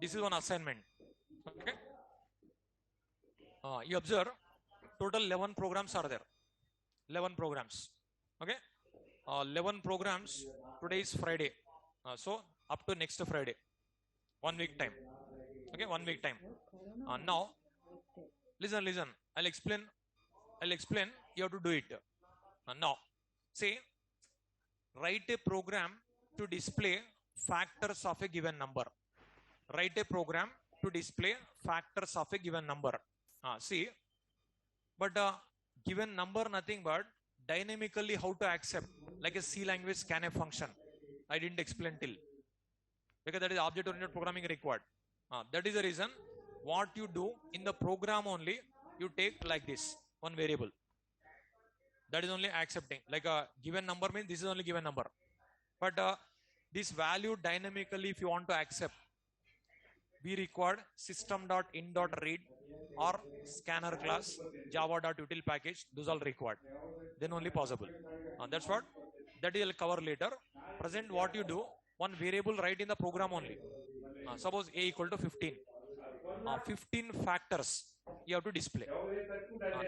This is one assignment. Okay. You observe total 11 programs are there. 11 programs. Okay. 11 programs. Today is Friday. So up to next Friday. 1 week time. Okay. 1 week time. Now, listen. I'll explain. You have to do it. Now, say, write a program to display factors of a given number. Write a program to display factors of a given number. See, but given number nothing but dynamically how to accept, like a C language scanf function. I didn't explain till, because that is object oriented programming required. That is the reason what you do in the program only, you take like this one variable. That is only accepting, like a given number means this is only given number. But this value dynamically, if you want to accept, we required system.in.read or scanner class, java.util package. Those all required. Then only possible. That's what. That you'll cover later. Present what you do, one variable write in the program only. Suppose a equal to 15. 15 factors you have to display.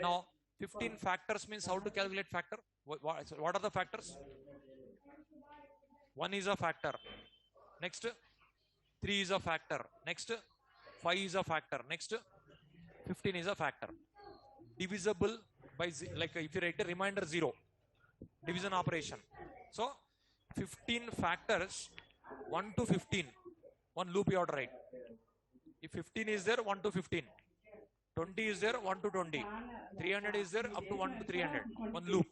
Now 15 factors means how to calculate factor? What are the factors? 1 is a factor. Next 3 is a factor. Next 5 is a factor. Next 15 is a factor. Divisible by, like if you write a reminder 0, division operation. So 15 factors, 1 to 15, one loop you have to write. If 15 is there, 1 to 15. 20 is there, 1 to 20. 300 is there, up to 1 to 300. One loop.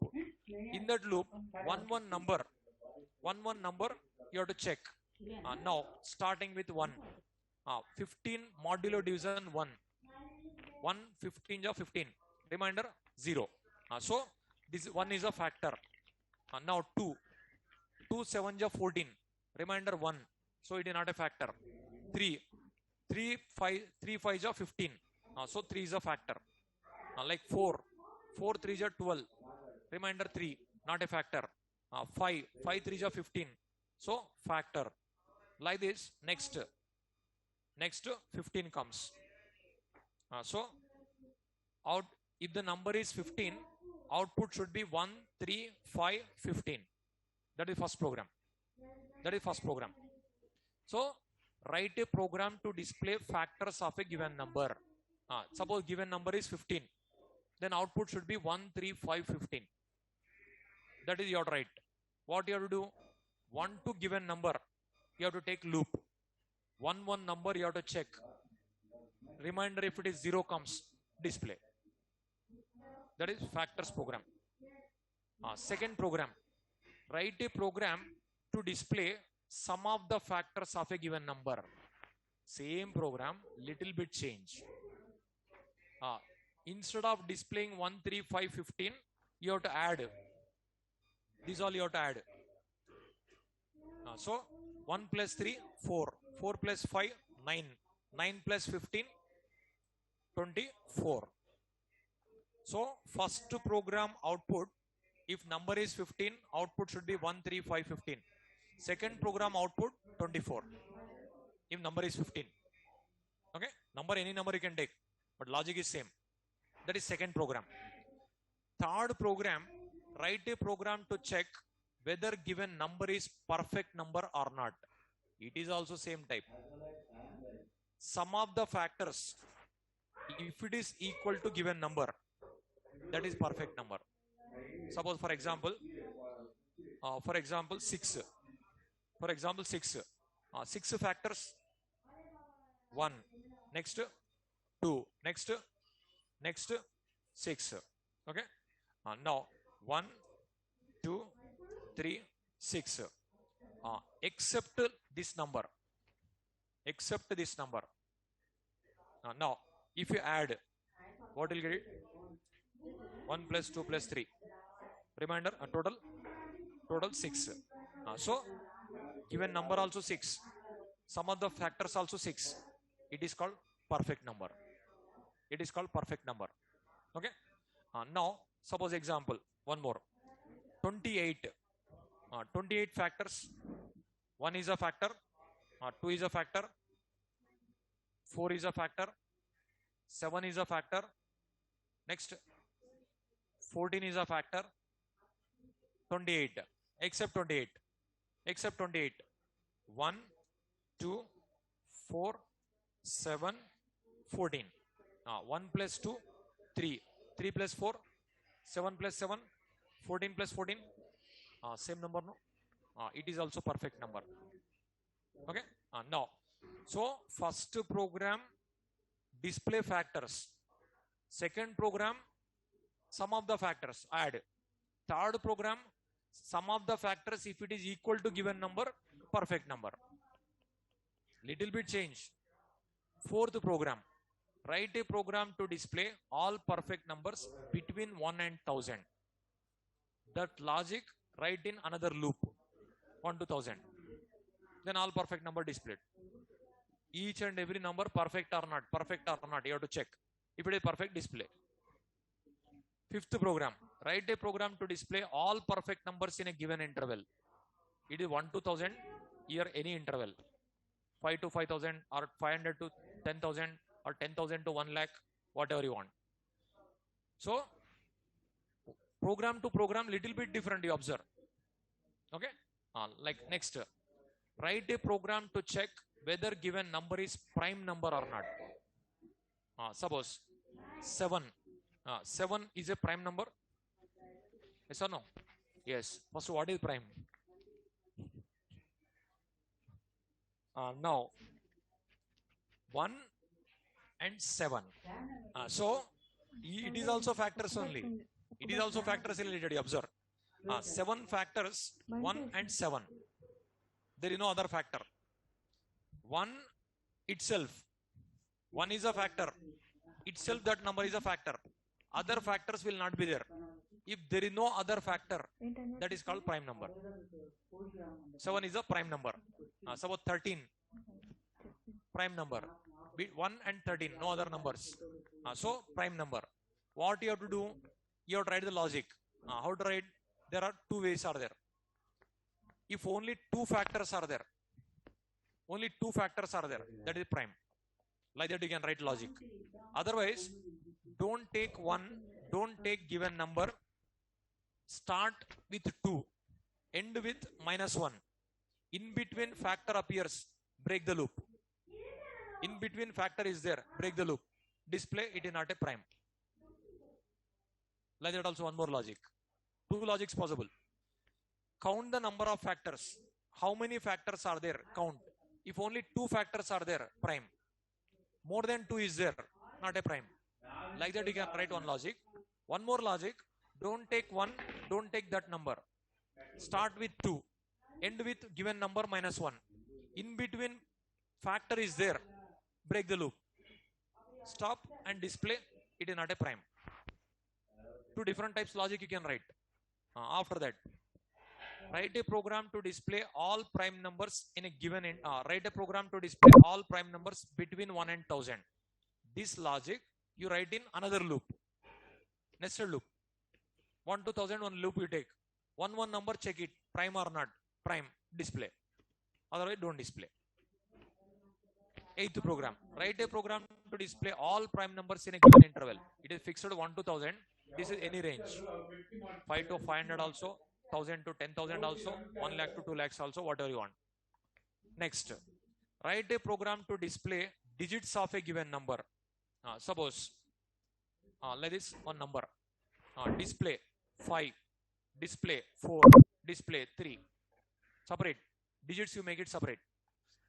In that loop, one number you have to check. Now, starting with 1. 15 modulo division 1. 1 15 is 15. Reminder 0. So, this 1 is a factor. Now 2. 2 7 is 14. Reminder 1. So, it is not a factor. 3. 3 5 is 15. So 3 is a factor. Like 4. 4 3 is 12. Reminder 3. Not a factor. 5 3 is 15. So factor. Like this. Next 15 comes. So out, if the number is 15, output should be 1 3 5 15. That is first program. So write a program to display factors of a given number. Suppose given number is 15, then output should be 1 3 5 15. That is your right. What you have to do? 1 to given number, you have to take loop. 1 number you have to check. Reminder if it is 0 comes, display. That is factors program. Second program, write a program to display sum of the factors of a given number. Same program, little bit change. Instead of displaying 1, 3, 5, 15, you have to add. These all you have to add. So 1 plus 3, 4. 4 plus 5, 9. 9 plus 15, 24. So first program output, if number is 15, output should be 1, 3, 5, 15. Second program output 24. If number is 15. Okay, number, any number you can take, but logic is same. That is second program. Third program, write a program to check whether given number is perfect number or not. It is also same type. Sum of the factors, if it is equal to given number, that is perfect number. Suppose for example 6. For example 6. 6 factors, 1, next 2, next 6. Okay. Now 1, 2, 3, 6. Except this number. Except this number. Now, if you add, what will you get it? 1 plus 2 plus 3. Reminder, total 6. So, given number also 6. Some of the factors also 6. It is called perfect number. It is called perfect number. Okay. Now, suppose example, one more. 28. 28 factors. 1 is a factor. 2 is a factor. 4 is a factor. 7 is a factor. Next, 14 is a factor. 28. Except 28. Except 28. 1, 2, 4, 7, 14. 1 plus 2, 3. 3 plus 4, 7 plus 7, 14 plus 14. Same number, no? It is also perfect number. Okay. Now, so first program, display factors. Second program, sum of the factors, add. Third program, sum of the factors, if it is equal to given number, perfect number. Little bit change. Fourth program, write a program to display all perfect numbers between 1 and 1000. That logic, write in another loop, 1 to 1000. Then all perfect number displayed. Each and every number perfect or not, you have to check. If it is perfect, display. Fifth program, write a program to display all perfect numbers in a given interval. It is 1 to 1000, here any interval. 5 to 5000 or 500 to 10,000 or 10,000 to 1 lakh, whatever you want. So, program to program little bit different, you observe. Okay. Like next, write a program to check whether given number is prime number or not. Suppose 7. 7 is a prime number. Yes or no? Yes. First, what is prime? Now 1 and 7. So it is also factors only. It is also factors related. You observe. 7 factors, 1 and 7. There is no other factor. 1 itself. 1 is a factor. Itself that number is a factor. Other factors will not be there. If there is no other factor, that is called prime number. 7 is a prime number. Suppose 13. Prime number. 1 and 13, no other numbers. So prime number. What you have to do? You have to write the logic. How to write? There are 2 ways are there. If only 2 factors are there, that is prime. Like that you can write logic. Otherwise, don't take 1, don't take given number, start with 2, end with -1. In between factor appears, break the loop. In between factor is there, break the loop. Display, it is not a prime. Like that also one more logic. 2 logics possible. Count the number of factors. How many factors are there? Count. If only 2 factors are there, prime. More than 2 is there, not a prime. Like that you can write one logic. One more logic. Don't take 1, don't take that number. Start with 2, end with given number minus 1. In between factor is there. Break the loop. Stop and display. It is not a prime. Two different types logic you can write. After that, write a program to display all prime numbers in a given write a program to display all prime numbers between 1 and 1000. This logic you write in another loop, nested loop. 1 to 1000 one loop you take. One number, check it, prime or not, prime, display. Otherwise don't display. Eighth program, write a program to display all prime numbers in a given interval. It is fixed 1 to 1000. This is any range. 5 to 500 also, 1000 to 10,000 also, 1 lakh to 2 lakhs also, whatever you want. Next, write a program to display digits of a given number. Suppose, like this one number. Display 5, display 4, display 3. Separate. Digits you make it separate.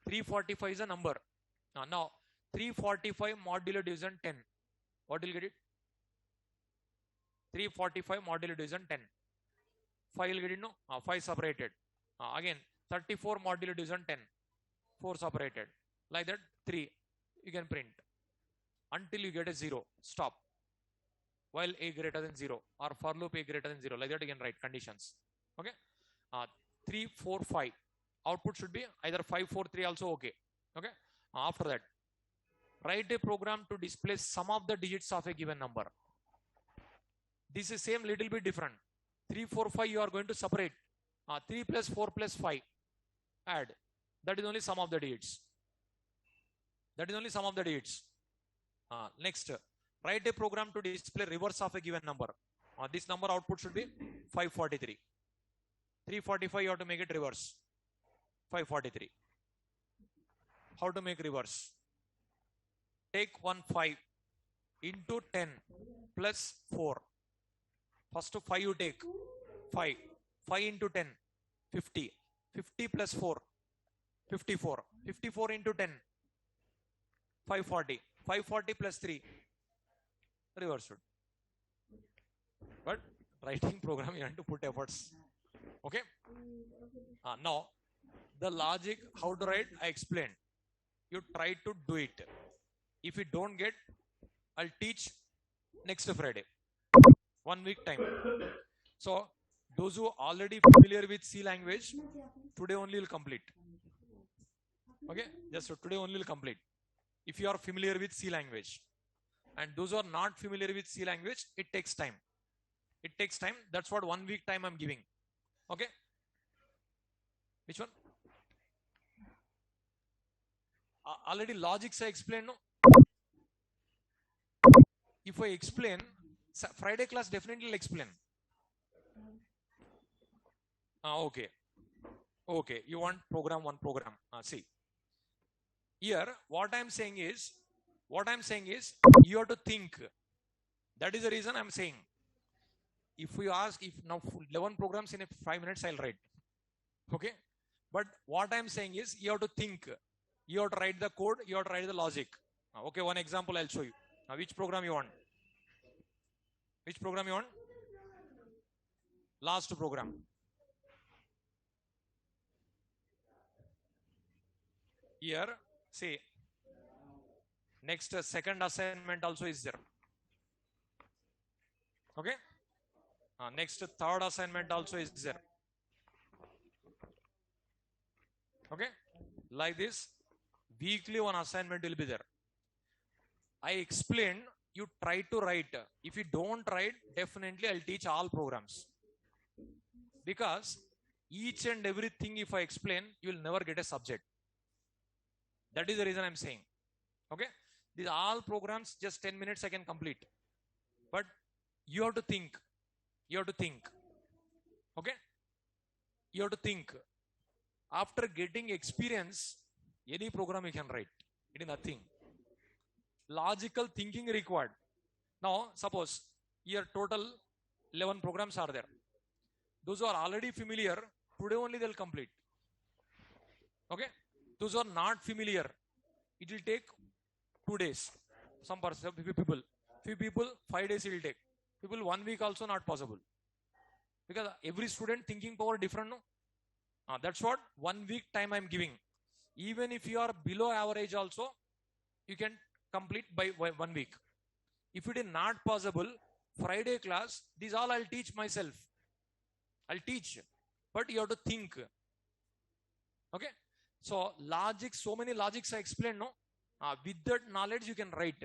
345 is a number. Now 345 modulo division 10. What will you get it? 345 modulo division 10. 5 will get it, no? 5 separated. Again 34 modulo division 10. 4 separated. Like that 3 you can print. Until you get a 0. Stop. While a greater than 0 or for loop a greater than 0. Like that you can write conditions. Okay. 3, 4, 5. Output should be either 5, 4, 3 also okay. Okay. After that, write a program to display sum of the digits of a given number. This is same little bit different. 3, 4, 5 you are going to separate. 3 plus 4 plus 5. Add. That is only sum of the digits. That is only sum of the digits. Next, write a program to display reverse of a given number. This number output should be 543. 345 you have to make it reverse. 543. How to make reverse? Take 1 5 into 10 plus 4. First 5 you take. 5. 5 into 10. 50. 50 plus 4. 54. 54 into 10. 540. 540 plus 3. Reversed. But writing program you have to put efforts. Okay. Now the logic how to write I explained. You try to do it. If you don't get, I'll teach next Friday. 1 week time. So those who are already familiar with C language, today only will complete. Okay, just today only will complete. If you are familiar with C language, and those who are not familiar with C language, it takes time. It takes time. That's what 1 week time I'm giving. Okay. Which one? Already logics I explained. No? If I explain, Friday class definitely will explain. Okay. Okay. You want program one program. See. Here, what I'm saying is, you have to think. That is the reason I'm saying. If you ask, if now 11 programs in 5 minutes, I'll write. Okay. But what I'm saying is, you have to think. You have to write the code, you have to write the logic. Okay, one example I'll show you. Now, which program you want? Which program you want? Last program. Here, see, next second assignment also is there. Okay. Next third assignment also is there. Okay. Like this, weekly one assignment will be there. I explained, you try to write. If you don't write, definitely I'll teach all programs. Because each and everything if I explain, you will never get a subject. That is the reason I'm saying. Okay. These all programs, just 10 minutes I can complete. But you have to think. You have to think. Okay. You have to think. After getting experience, any program you can write. It is nothing. Logical thinking required. Now, suppose here total 11 programs are there. Those who are already familiar, today only they'll complete. Okay. Those who are not familiar, it will take 2 days. Some people. Few people 5 days will take. People 1 week also not possible. Because every student thinking power different, no? That's what 1 week time I'm giving. Even if you are below average also, you can complete by 1 week. If it is not possible, Friday class, these all I'll teach myself. I'll teach, but you have to think. Okay. So logic, so many logics I explained, no? With that knowledge, you can write.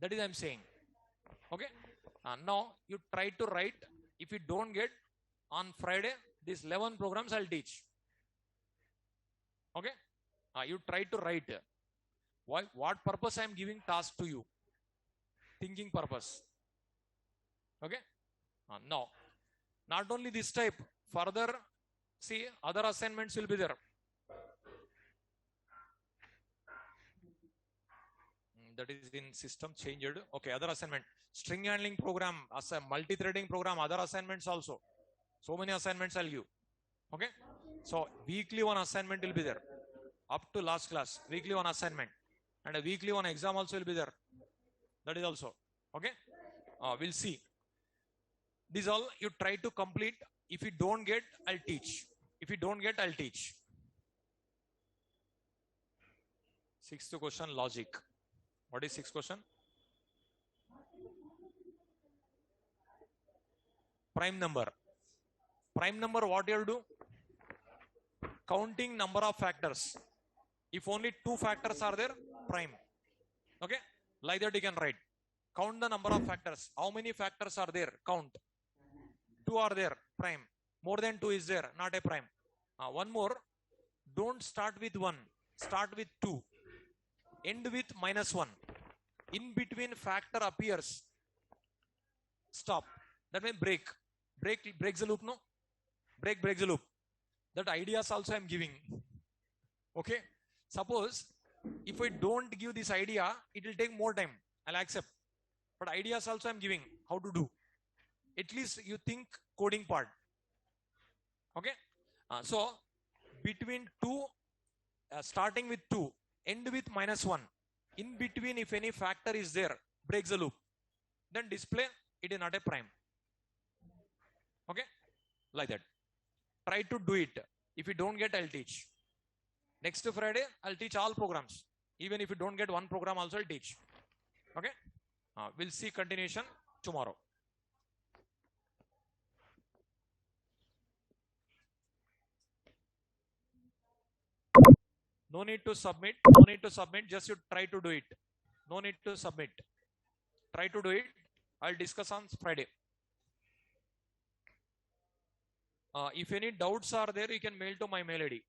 That is I'm saying. Okay. Now you try to write. If you don't get on Friday, these 11 programs I'll teach. Okay. You try to write. What purpose I'm giving task to you? Thinking purpose. Okay. Now, not only this type, further, see, other assignments will be there. That is in system changed. Okay, other assignment. String handling program, multi-threading program, other assignments also. So many assignments I'll give. Okay. So, weekly one assignment will be there. Up to last class, weekly one assignment. And a weekly one exam also will be there. That is also. Okay. We'll see. These all you try to complete. If you don't get, I'll teach. If you don't get, I'll teach. Sixth question, logic. What is sixth question? Prime number. Prime number, what you'll do? Counting number of factors. If only 2 factors are there, prime. Okay. Like that you can write. Count the number of factors. How many factors are there? Count. 2 are there, prime. More than 2 is there, not a prime. One more. Don't start with 1. Start with 2. End with -1. In between factor appears. Stop. That means break. Breaks the loop, no? Breaks the loop. That ideas also I'm giving. Okay. Suppose if I don't give this idea, it will take more time. I'll accept. But ideas also I'm giving how to do. At least you think coding part. Okay. So between 2, starting with 2, end with -1. In between, if any factor is there, breaks the loop. Then display it is not a prime. Okay. Like that. Try to do it. If you don't get, I'll teach. Next Friday, I'll teach all programs. Even if you don't get one program also, I'll teach. Okay. We'll see continuation tomorrow. No need to submit. No need to submit. Just you try to do it. No need to submit. Try to do it. I'll discuss on Friday. If any doubts are there, you can mail to my mail ID.